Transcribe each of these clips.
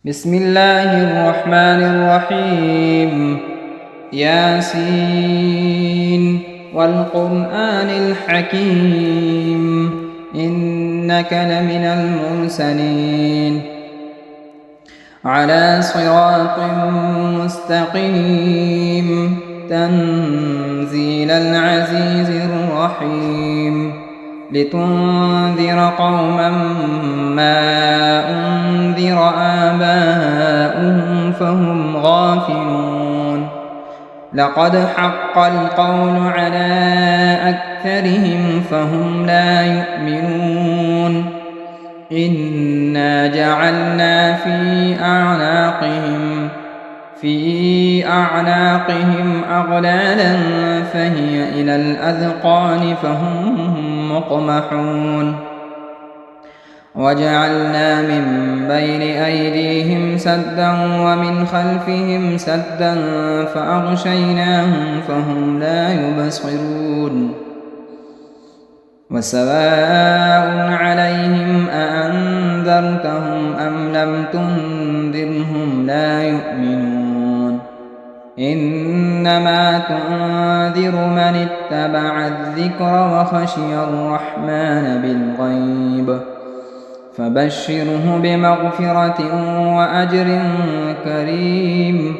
بسم الله الرحمن الرحيم. ياسين والقرآن الحكيم إنك لمن المرسلين على صراط مستقيم تنزيل العزيز الرحيم لتنذر قوما ما أنذر آباؤهم فهم غافلون لقد حق القول على أكثرهم فهم لا يؤمنون إنا جعلنا في أعناقهم أغلالا فهي إلى الأذقان فهم مقمحون وجعلنا من بين أيديهم سدا ومن خلفهم سدا فأغشيناهم فهم لا يبصرون وسواء عليهم أأنذرتهم أم لم تنذرهم لا يؤمنون إنما تنذر من اتبع الذكر وخشي الرحمن بالغيب فبشره بمغفرة وأجر كريم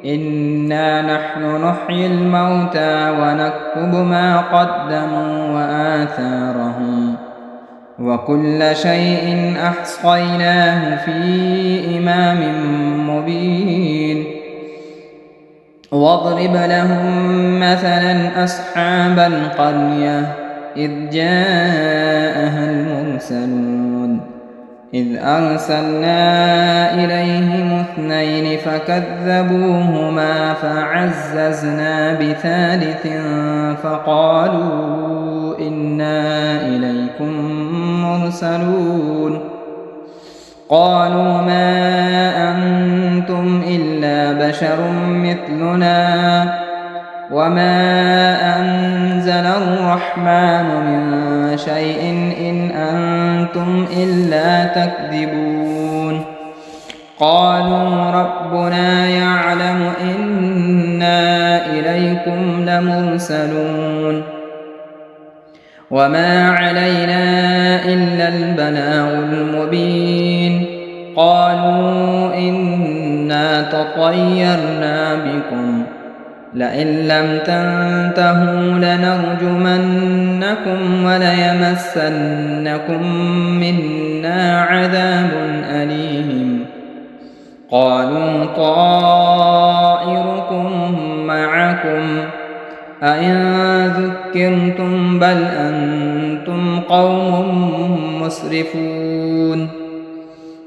إنا نحن نحيي الموتى ونكتب ما قدموا وآثارهم وكل شيء أحصيناه في إمام مبين واضرب لهم مثلا أصحاب القرية إذ جاءها المرسلون إذ أرسلنا إليهم اثنين فكذبوهما فعززنا بثالث فقالوا إنا إليكم مرسلون قالوا ما أنتم إلا بشر مثلنا وما أنزل الرحمن من شيء إن أنتم إلا تكذبون قالوا ربنا يعلم إنا إليكم لمرسلون وما علينا إلا البلاغ المبين قالوا إنا تطيرنا بكم لئن لم تنتهوا لنرجمنكم وليمسنكم منا عذاب أليم قالوا طائركم معكم أئن ذكرتم بل أنتم قوم مسرفون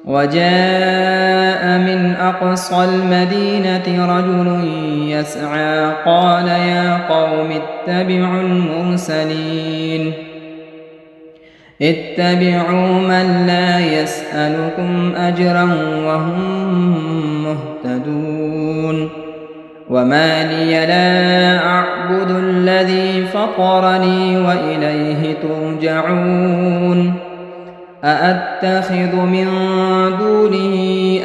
وجاء من أقصى المدينة رجل يسعى قال يا قوم اتبعوا المرسلين اتبعوا من لا يسألكم أجرا وهم مهتدون وما لي لا أعبد الذي فطرني وإليه ترجعون أأتخذ من دونه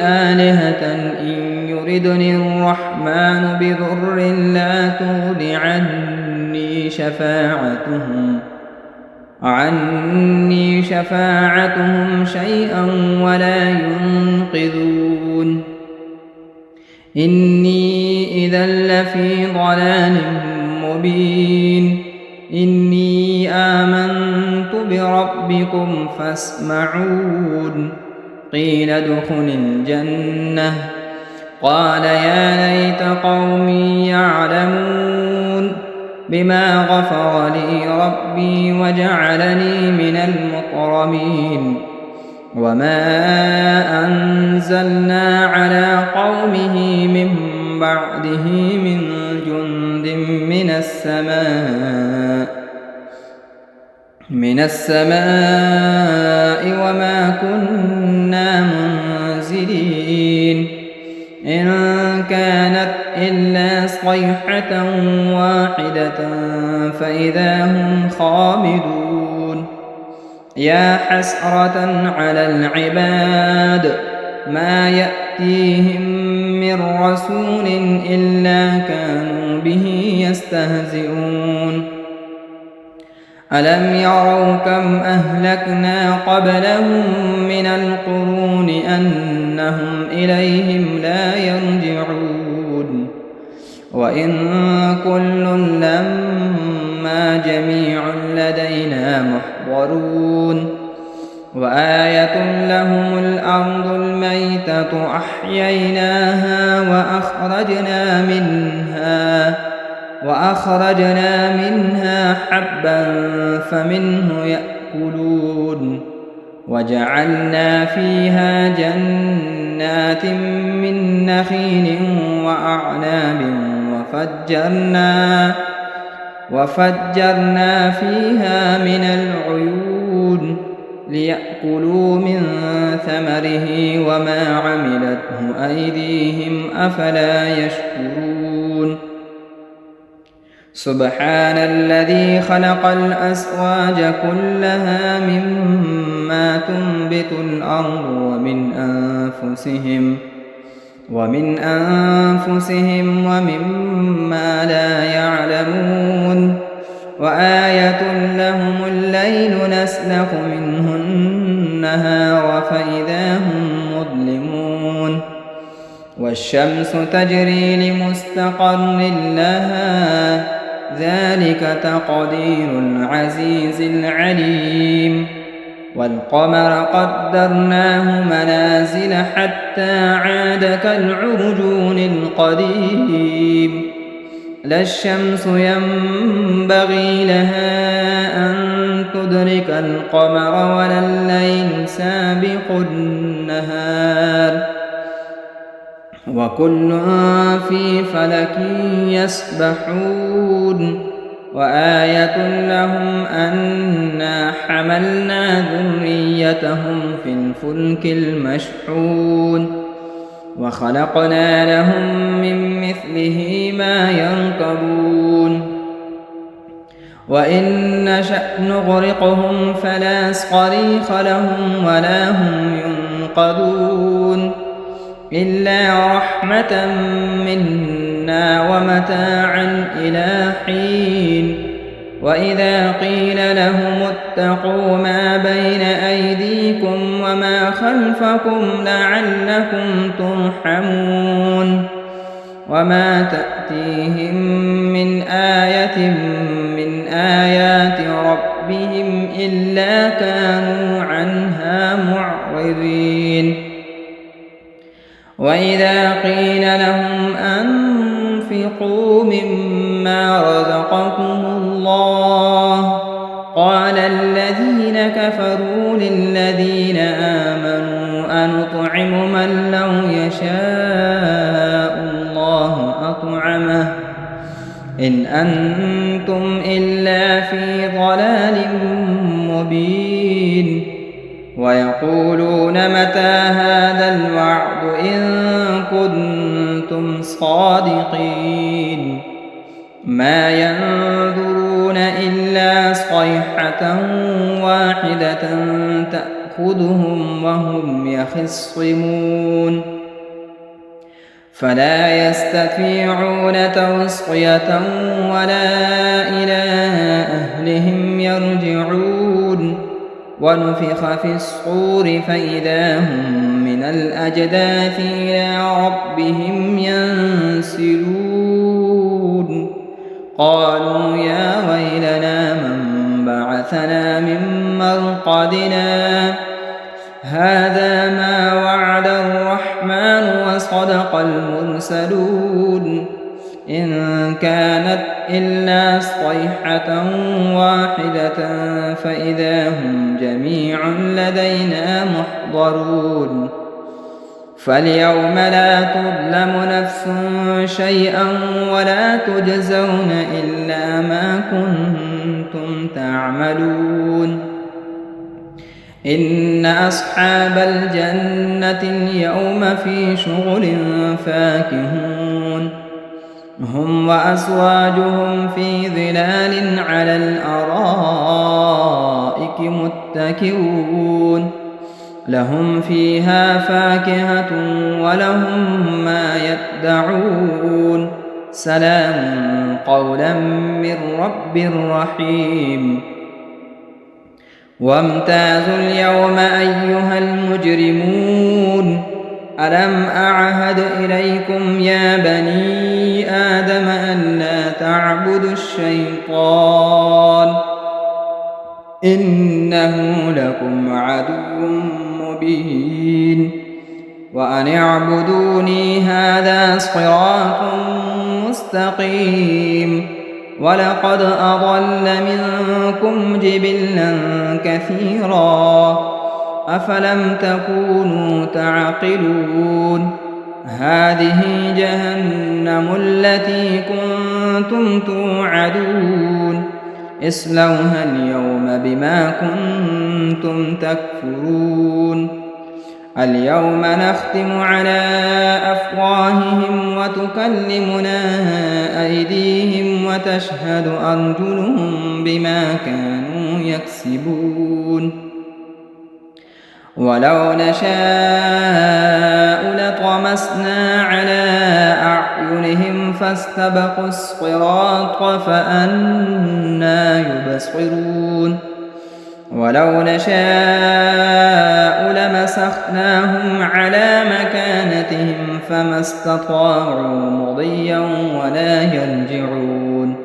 آلهة إن يردني الرحمن بضر لا تغن عني شفاعتهم شيئا ولا ينقذون إني إذا لفي ضلال مبين إني آمنت بربكم فاسمعون قيل ادخل الجنة قال يا ليت قومي يعلمون بما غفر لي ربي وجعلني من المكرمين وما أنزلنا على قومه من بعده من جند من السماء وما كنا منزلين إن كانت إلا صيحة واحدة فإذا هم خامدون يا حسرة على العباد ما يأتيهم من رسول إلا كانوا به يستهزئون ألم يروا كم أهلكنا قبلهم من القرون أنهم إليهم لا يرجعون وإن كل لما جميع لدينا محضرون وآية لهم الأرض الميتة أحييناها وأخرجنا منها حبا فمنه يأكلون وجعلنا فيها جنات من نخيل وأعناب وفجرنا فيها من العيون ليأكلوا من ثمره وما عملته أيديهم أفلا يشكرون سبحان الذي خلق الأزواج كلها مما تنبت الأرض ومن أنفسهم ومما لا يعلمون وآية لهم الليل نسلخ منه النهار فإذا هم مظلمون والشمس تجري لمستقر لها ذلك تقدير العزيز العليم والقمر قدرناه منازل حتى عاد كالعرجون القديم لا الشمس ينبغي لها أن تدرك القمر ولا الليل سابق النهار وكل في فلك يسبحون وآية لهم أنا حملنا ذريتهم في الفلك المشحون وخلقنا لهم من مثله ما يركبون وإن نشأ نغرقهم فلا صريخ لهم ولا هم ينقذون إلا رحمة منا ومتاعا إلى حين وإذا قيل لهم اتقوا ما بين أيديكم وما خلفكم لعلكم ترحمون وما تأتيهم من آية من آيات ربهم إلا كانوا عنها معرضين وإذا قيل لهم أنفقوا مما رزقكم الله قال الذين كفروا للذين آمنوا أنطعم من لو يشاء الله أطعمه إن أنتم إلا في ضلال مبين ويقولون متى هذا الوعد إن كنتم صادقين ما ينظرون إلا صيحة واحدة تأخذهم وهم يخصمون فلا يستطيعون توصية ولا إلى أهلهم يرجعون ونفخ في الصور فإذا هم من الأجداث إلى ربهم ينسلون قالوا يا ويلنا من بعثنا من مرقدنا هذا ما وعد الرحمن وصدق المرسلون إن كانت إلا صيحة واحدة فإذا هم جميع لدينا محضرون فاليوم لا تظلم نفس شيئا ولا تجزون إلا ما كنتم تعملون إن أصحاب الجنة اليوم في شغل فاكهون هم وأزواجهم في ظلال على الأرائك متكئون لهم فيها فاكهة ولهم ما يدعون سلام قولا من رب رحيم وامتازوا اليوم أيها المجرمون ألم أعهد إليكم يا بني آدم أن لا تعبدوا الشيطان إنه لكم عدو مبين وأن اعبدوني هذا صراط مستقيم ولقد أضل منكم جبلا كثيرا أفلم تكونوا تعقلون هذه جهنم التي كنتم توعدون اصلوها اليوم بما كنتم تكفرون اليوم نختم على أفواههم وتكلمنا أيديهم وتشهد أرجلهم بما كانوا يكسبون ولو نشاء لطمسنا على أعينهم فاستبقوا الصراط فأنى يبصرون ولو نشاء لمسخناهم على مكانتهم فما استطاعوا مضيا ولا يرجعون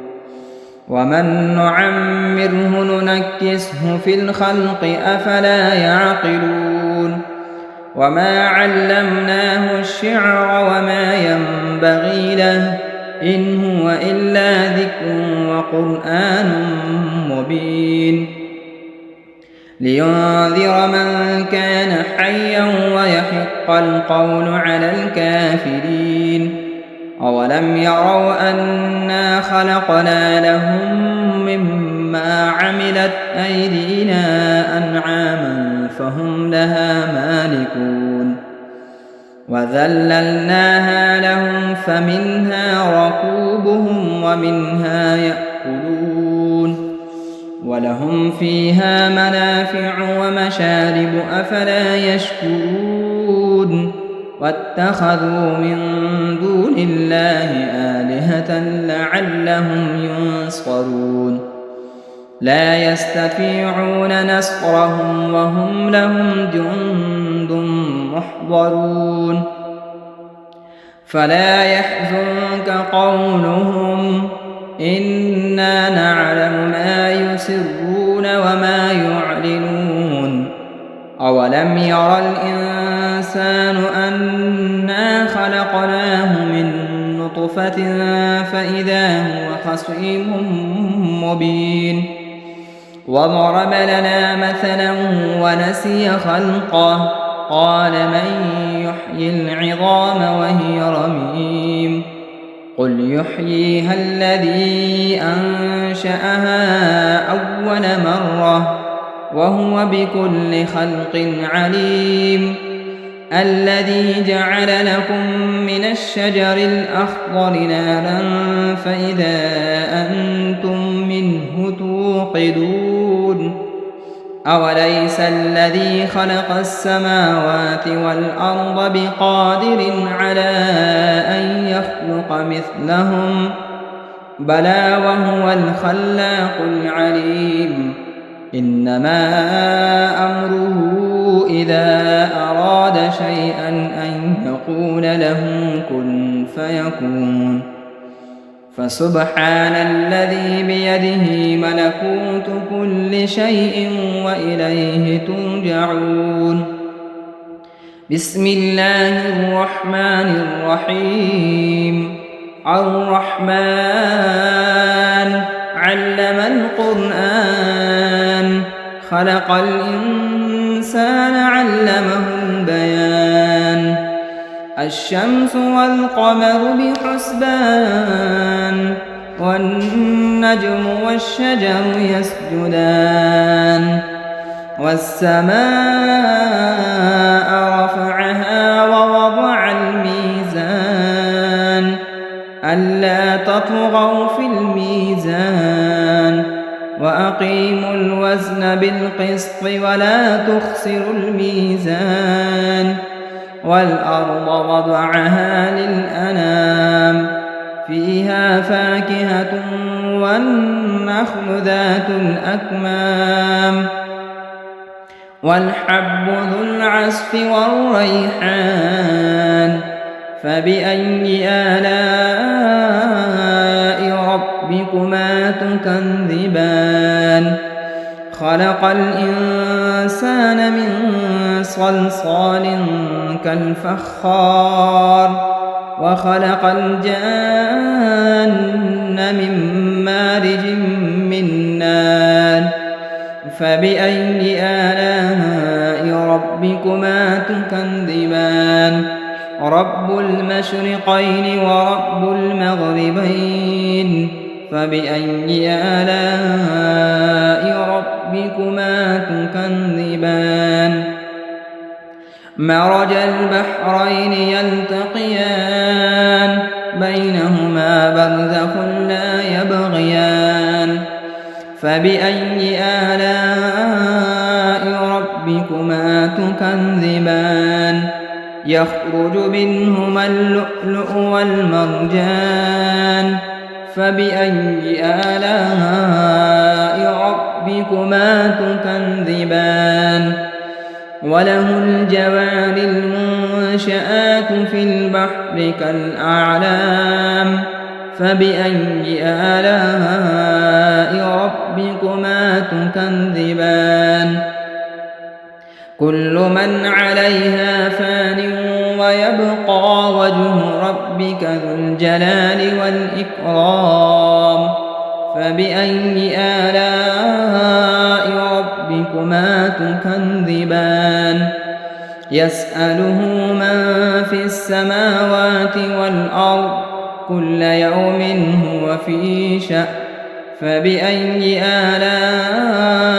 ومن نعمره ننكسه في الخلق أفلا يعقلون وما علمناه الشعر وما ينبغي له إن هو إلا ذكر وقرآن مبين لينذر من كان حيا ويحق القول على الكافرين أولم يروا أنا خلقنا لهم مما عملت أيدينا أنعاما فهم لها مالكون وذللناها لهم فمنها ركوبهم ومنها يأكلون ولهم فيها منافع ومشارب أفلا يشكرون واتخذوا من دون الله آلهة لعلهم ينصرون لا يستطيعون نصرهم وهم لهم جند محضرون فلا يحزنك قولهم إنا نعلم ما يسرون وما يعلنون أولم ير الإنسان أنا خلقناه من نطفة فإذا هو خصيم مبين وضرب لنا مثلا ونسي خلقه قال من يحيي العظام وهي رميم قل يحييها الذي أنشأها أول مرة وهو بكل خلق عليم الذي جعل لكم من الشجر الأخضر نارا فإذا أنتم منه توقدون أوليس الذي خلق السماوات والأرض بقادر على أن يخلق مثلهم بلى وهو الخلاق العليم إنما أمره إذا أراد شيئا أن يقول له كن فيكون فسبحان الذي بيده ملكوت كل شيء وإليه ترجعون بسم الله الرحمن الرحيم الرحمن علم القرآن خلق الإنسان علمه البيان الشمس والقمر بحسبان والنجم والشجر يسجدان والسماء رفعها ووضع الميزان ألا تطغوا في الميزان وأقيموا الوزن بالقسط ولا تخسروا الميزان والأرض وضعها للأنام فيها فاكهة والنخل ذات الأكمام والحب ذو العصف والريحان فبأي آلاء ربكما تكذبان خلق الإنسان من صلصال كالفخار وخلق الجان من مارج من نار فبأي آلاء ربكما تكذبان رب المشرقين ورب المغربين فبأي آلاء ربكما تكذبان مرج البحرين يلتقيان بينهما برزخ لا يبغيان فبأي آلاء ربكما تكذبان يخرج منهما اللؤلؤ والمرجان فبأي آلاء ربكما تكذبان وله الجوار المنشآت في البحر كالأعلام فبأي آلاء ربكما تكذبان كل من عليها فان ويبقى وجه ربك ذو الجلال والإكرام فبأي آلاء ربكما تكذبان يسأله من في السماوات والأرض كل يوم هو في شأن فبأي آلاء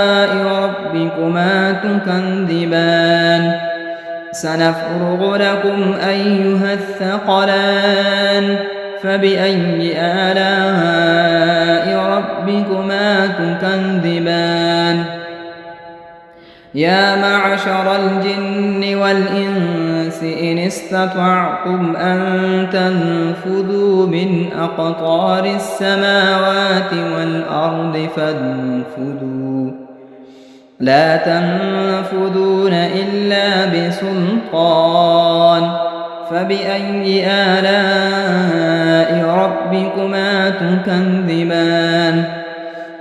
ربكما تكذبان سنفرغ لكم أيها الثقلان فبأي آلاء ربكما تكذبان يا معشر الجن والإنس إن استطعتم أن تنفذوا من أقطار السماوات والأرض فانفذوا لا تنفذون إلا بسلطان فبأي آلاء ربكما تكذبان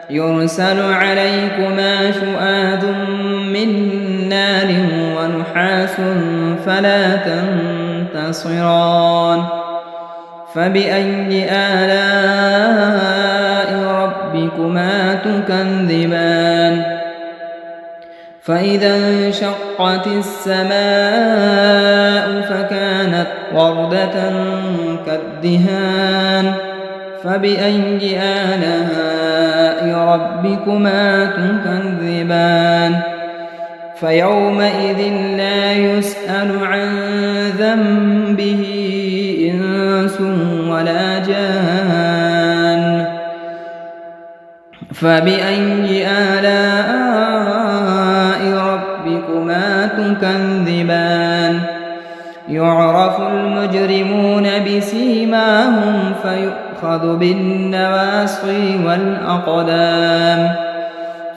يرسل عليكما شؤاد من نار ونحاس فلا تنتصران فبأي آلاء ربكما تكذبان فإذا انشقت السماء فكانت وردة كالدهان فبأي آلاء ربكما تكذبان فيومئذ لا يسأل عن ذنبه إنس ولا جان فبأي آلاء ربكما تكذبان يعرف المجرمون بسيماهم فيؤخذ بالنواصي والأقدام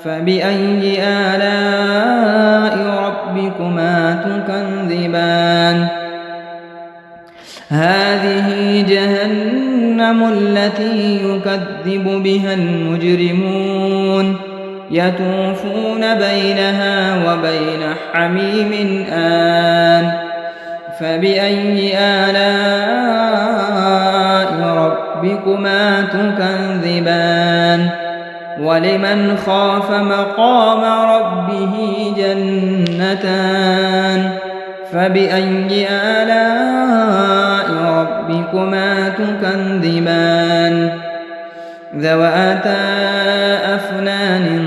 فبأي آلاء ربكما تكذبان هذه جهنم التي يكذب بها المجرمون يطوفون بينها وبين حميم آن فبأي آلاء ربكما تكذبان ولمن خاف مقام ربه جنتان فبأي آلاء ربكما تكذبان ذواتا أفنان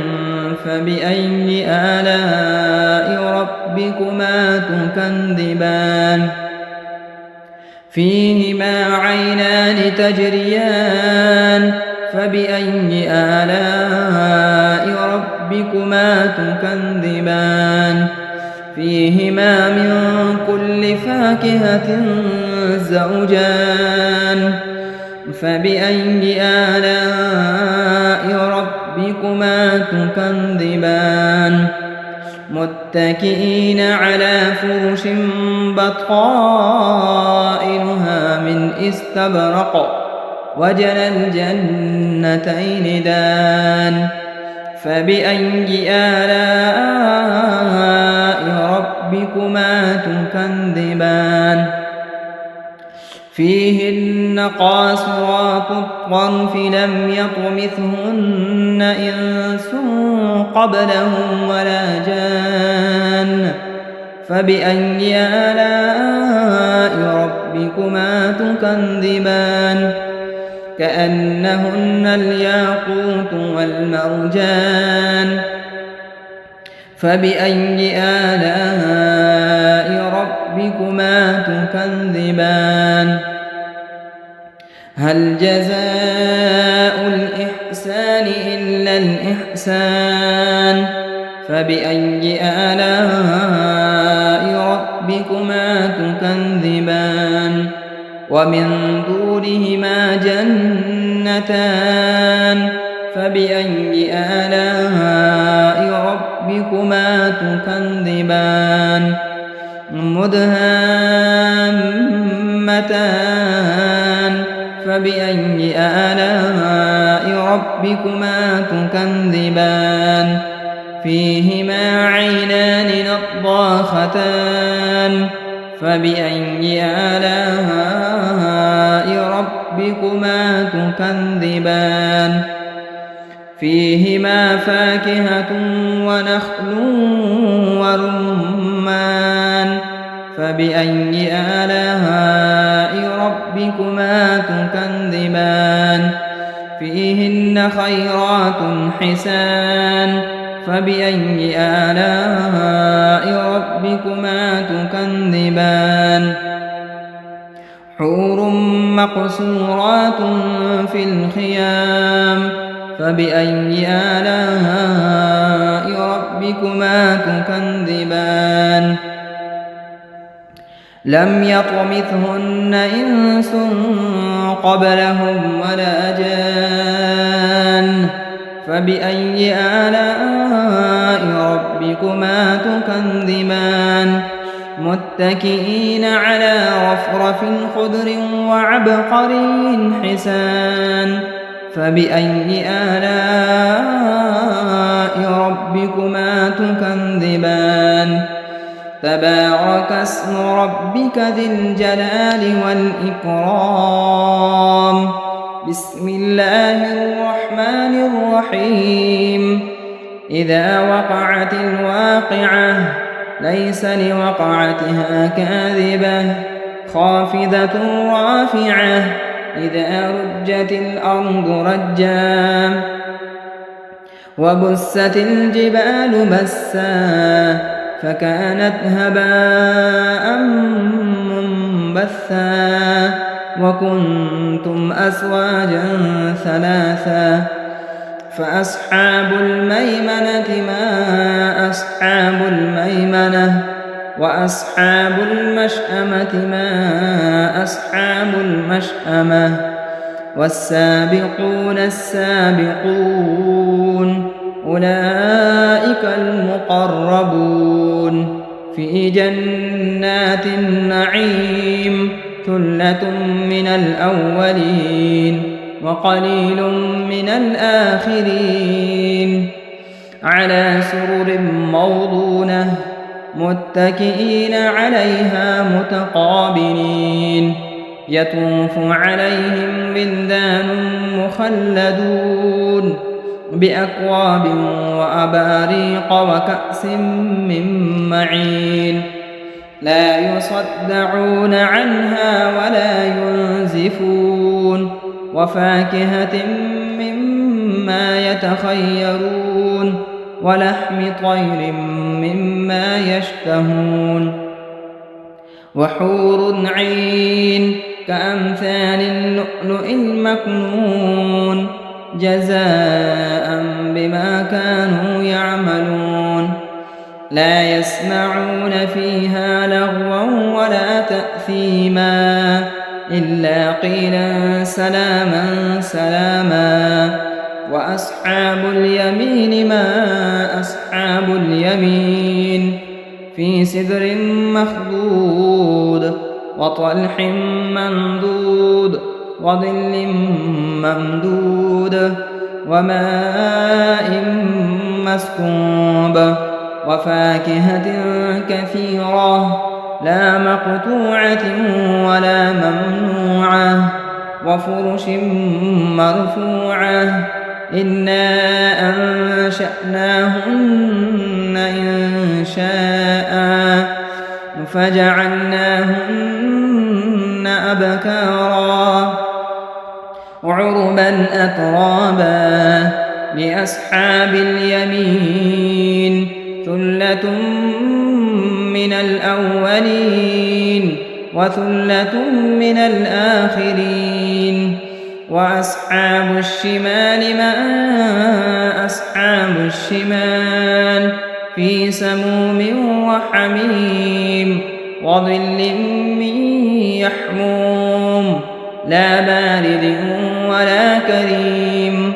فبأي آلاء ربكما تكذبان فيهما عينان تجريان فبأي آلاء ربكما تكذبان فيهما من كل فاكهة زوجان فبأي آلاء ربكما تكذبان متكئين على فرش بطائنها من استبرق وجنى الجنتين دان فبأي آلاء ربكما تكذبان فيهن قاصرات الطرف لم يطمثهن إنس قبلهم ولا جان فبأي آلاء ربكما تكذبان كأنهن الياقوت والمرجان فبأي آلاء ربكما تكذبان هل جزاء الإحسان إلا الإحسان فبأي آلاء ربكما تكذبان ومن دونهما جنتان فبأي آلاء ربكما تكذبان مدهامتان فبأي آلاء ربكما تكذبان فيهما عينان نضاختان فبأي آلاء ربكما تكذبان فيهما فاكهة ونخل ورمان فبأي آلاء ربكما تكذبان فيهن خيرات حسان فبأي آلاء ربكما تكذبان حور مقصورات في الخيام فبأي آلاء ربكما تكذبان لم يطمثهن إنس قبلهم ولا جان فبأي آلاء ربكما تكذبان متكئين على رفرف خضر وعبقري حسان فبأي آلاء ربكما تكذبان تبارك اسم ربك ذي الجلال والإكرام بسم الله الرحمن الرحيم إذا وقعت الواقعة ليس لوقعتها كاذبة خافضة رافعة إذا رجت الأرض رجا وبست الجبال بسا فكانت هباء منبثا وكنتم أزواجا ثلاثا فأصحاب الميمنة ما أصحاب الميمنة وأصحاب المشأمة ما أصحاب المشأمة والسابقون السابقون أولئك المقربون في جنات النعيم ثلة من الأولين وقليل من الآخرين على سرر موضونة متكئين عليها متقابلين يطوف عليهم ولدان مخلدون بأكواب وأباريق وكأس من معين لا يصدعون عنها ولا ينزفون وفاكهة مما يتخيرون ولحم طير مما يشتهون وحور عين كأمثال اللؤلؤ المكنون جزاء بما بما كانوا يعملون لا يسمعون فيها لغوا ولا تأثيما إلا قيلا سلاما سلاما وأصحاب اليمين ما أصحاب اليمين في سدر مخضود وطلح منضود وظل ممدود وماء مسكوب وفاكهة كثيرة لا مقطوعة ولا ممنوعة وفرش مرفوعة إنا أنشأناهن إنشاء فجعلناهن أبكارا عربا أترابا لأصحاب اليمين ثلة من الأولين وثلة من الآخرين وأصحاب الشمال ما أصحاب الشمال في سموم وحميم وظل من يحموم لا بارد ولا كريم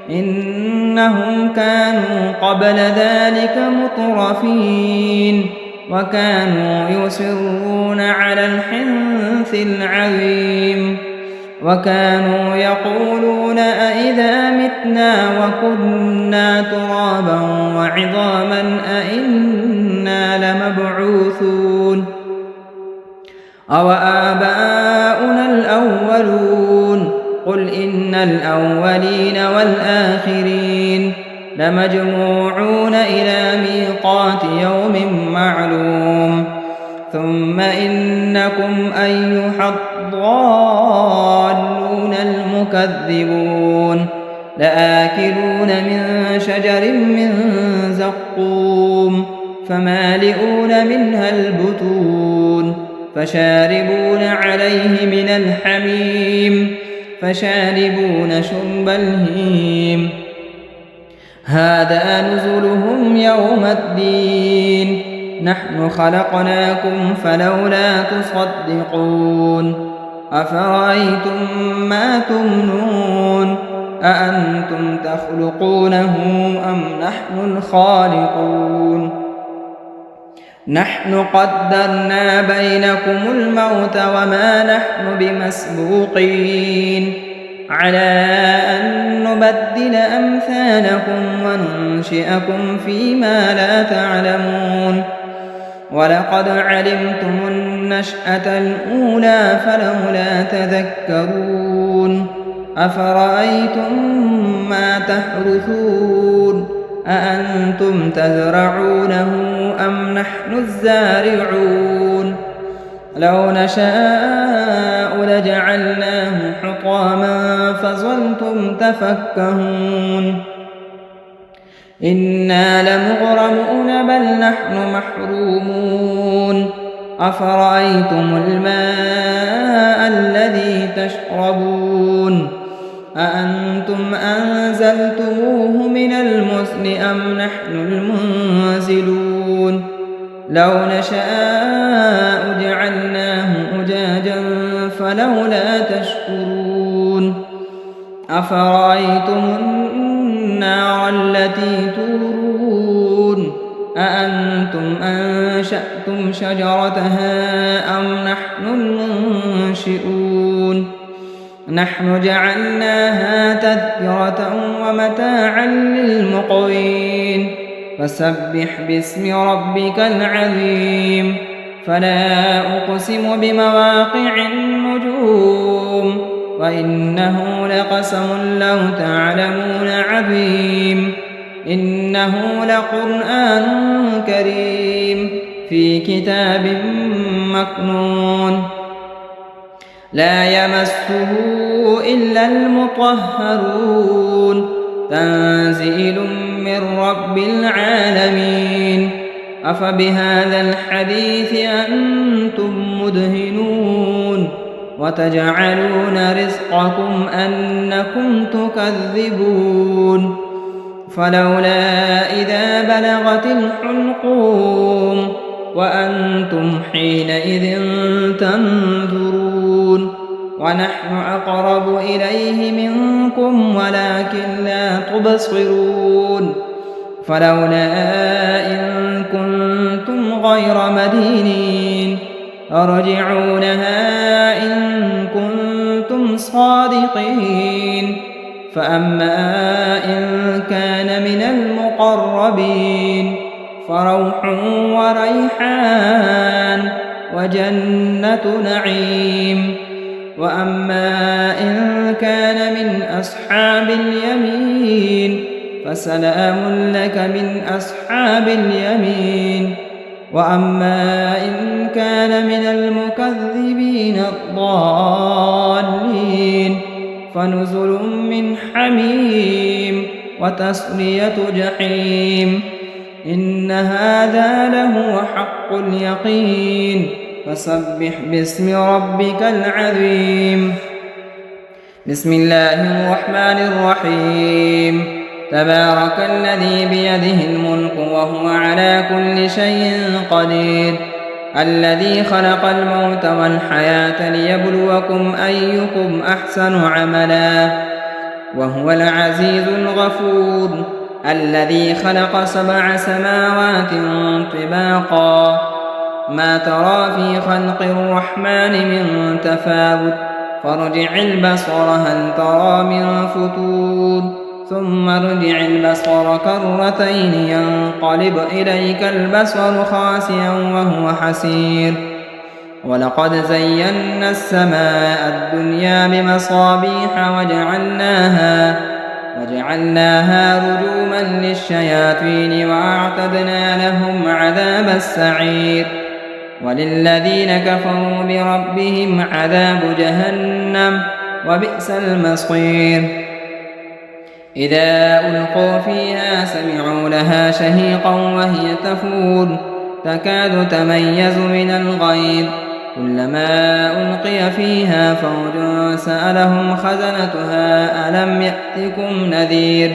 إنهم كانوا قبل ذلك مترفين وكانوا يصرون على الحنث العظيم وكانوا يقولون أئذا متنا وكنا ترابا وعظاما أئنا لمبعوثون أو آباؤنا الأولون قل إن الأولين والآخرين لمجموعون إلى ميقات يوم معلوم ثم إنكم أيها الضالون المكذبون لآكلون من شجر من زقوم فمالئون منها البطون فشاربون عليه من الحميم فشاربون شرب الهيم هذا نزلهم يوم الدين نحن خلقناكم فلولا تصدقون أفرأيتم ما تمنون أأنتم تخلقونه أم نحن الخالقون نحن قدرنا بينكم الموت وما نحن بمسبوقين على أن نبدل أمثالكم وننشئكم فيما لا تعلمون ولقد علمتم النشأة الأولى فلولا تذكرون أفرأيتم ما تحرثون أأنتم تزرعونه أم نحن الزارعون لو نشاء لجعلناه حطاما فظلتم تفكهون إنا لمغرمون بل نحن محرومون أفرأيتم الماء الذي تشربون أأنتم أنزلتموه من المزن أم نحن المنزلون لو نشاء جعلناه أجاجا فلولا تشكرون أفرأيتم النار التي تورون أأنتم أنشأتم شجرتها أم نحن المنشئون نحن جعلناها تذكرة ومتاعا للمقوين فسبح باسم ربك العظيم فلا أقسم بمواقع النجوم وإنه لقسم لو تعلمون عظيم إنه لقرآن كريم في كتاب مكنون لا يمسه إلا المطهرون تنزيل من رب العالمين أفبهذا الحديث أنتم مدهنون وتجعلون رزقكم أنكم تكذبون فلولا إذا بلغت الحلقوم وأنتم حينئذ تنظرون ونحن أقرب إليه منكم ولكن لا تبصرون فلولا إن كنتم غير مدينين ترجعونها إن كنتم صادقين فأما إن كان من المقربين فروح وريحان وجنة نعيم وأما إن كان من أصحاب اليمين فسلام لك من أصحاب اليمين وأما إن كان من المكذبين الضالين فنزل من حميم وتصلية جحيم إن هذا لهو حق اليقين فسبح باسم ربك العظيم بسم الله الرحمن الرحيم تبارك الذي بيده الملك وهو على كل شيء قدير الذي خلق الموت والحياة ليبلوكم أيكم أحسن عملا وهو العزيز الغفور الذي خلق 7 سماوات طباقا ما ترى في خلق الرحمن من تفاوت فارجع البصر هل ترى من فتور ثم ارجع البصر كرتين ينقلب إليك البصر خاسئا وهو حسير ولقد زينا السماء الدنيا بمصابيح وجعلناها رجوما للشياطين وأعتدنا لهم عذاب السعير وللذين كفروا بربهم عذاب جهنم وبئس المصير إذا ألقوا فيها سمعوا لها شهيقا وهي تفور تكاد تميز من الغيظ كلما ألقي فيها فوج سألهم خزنتها ألم يأتكم نذير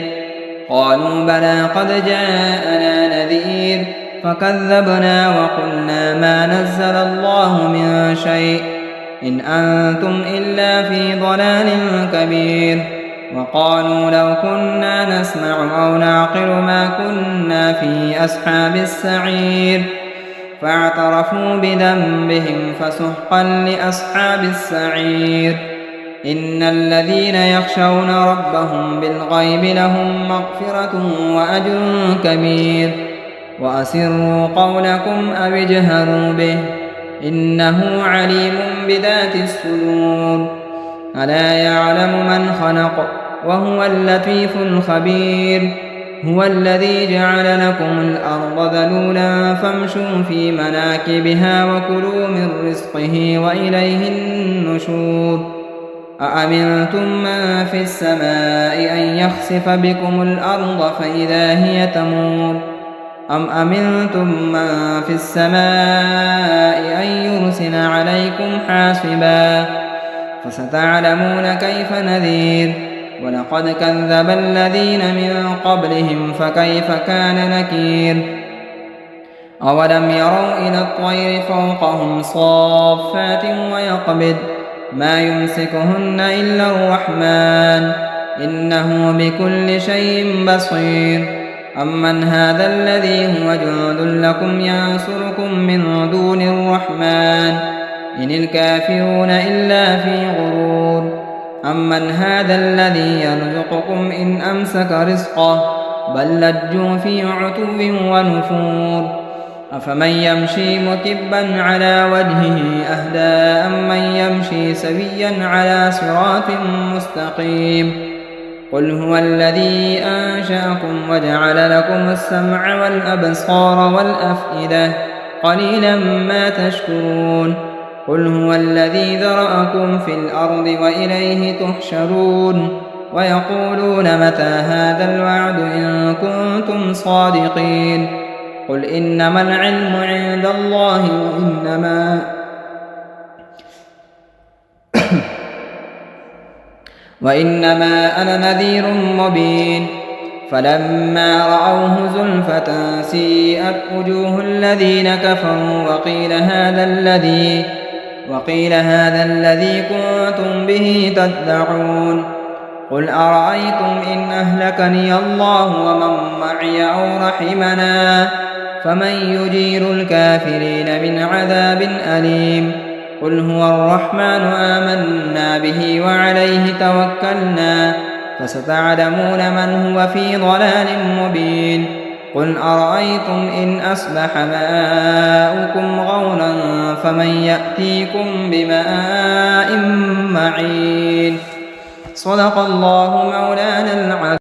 قالوا بلى قد جاءنا نذير فكذبنا وقلنا ما نزل الله من شيء إن أنتم إلا في ضلال كبير وقالوا لو كنا نسمع أو نعقل ما كنا في أصحاب السعير فاعترفوا بذنبهم فسحقا لأصحاب السعير إن الذين يخشون ربهم بالغيب لهم مغفرة وأجر كبير وأسروا قولكم أو اجهروا به إنه عليم بذات الصدور ألا يعلم من خلق وهو اللطيف الخبير هو الذي جعل لكم الأرض ذلولا فامشوا في مناكبها وكلوا من رزقه وإليه النشور أأمنتم من في السماء أن يخسف بكم الأرض فإذا هي تمور أم أمنتم من في السماء أن يرسل عليكم حاصبا فستعلمون كيف نذير ولقد كذب الذين من قبلهم فكيف كان نكير أولم يروا إلى الطير فوقهم صافات ويقبض ما يمسكهن إلا الرحمن إنه بكل شيء بصير أمن هذا الذي هو جند لكم ينصركم من دون الرحمن إن الكافرون إلا في غرور أمن هذا الذي يرزقكم إن أمسك رزقه بل لجوا في عتو ونفور أفمن يمشي مكبا على وجهه أهدى أمن يمشي سويا على صراط مستقيم قل هو الذي أنشأكم وجعل لكم السمع والأبصار والأفئدة قليلا ما تشكرون قل هو الذي ذرأكم في الأرض وإليه تحشرون ويقولون متى هذا الوعد إن كنتم صادقين قل إنما العلم عند الله وإنما أنا نذير مبين فلما رأوه زلفة سيئت وجوه الذين كفروا وقيل هذا الذي كنتم به تدعون قل أرأيتم إن أهلكني الله ومن معي أو رحمنا فمن يجير الكافرين من عذاب أليم قل هو الرحمن آمنا به وعليه توكلنا فستعلمون من هو في ضلال مبين قل أرأيتم إن أصبح ماؤكم غورا فمن يأتيكم بماء معين صدق الله مولانا العظيم.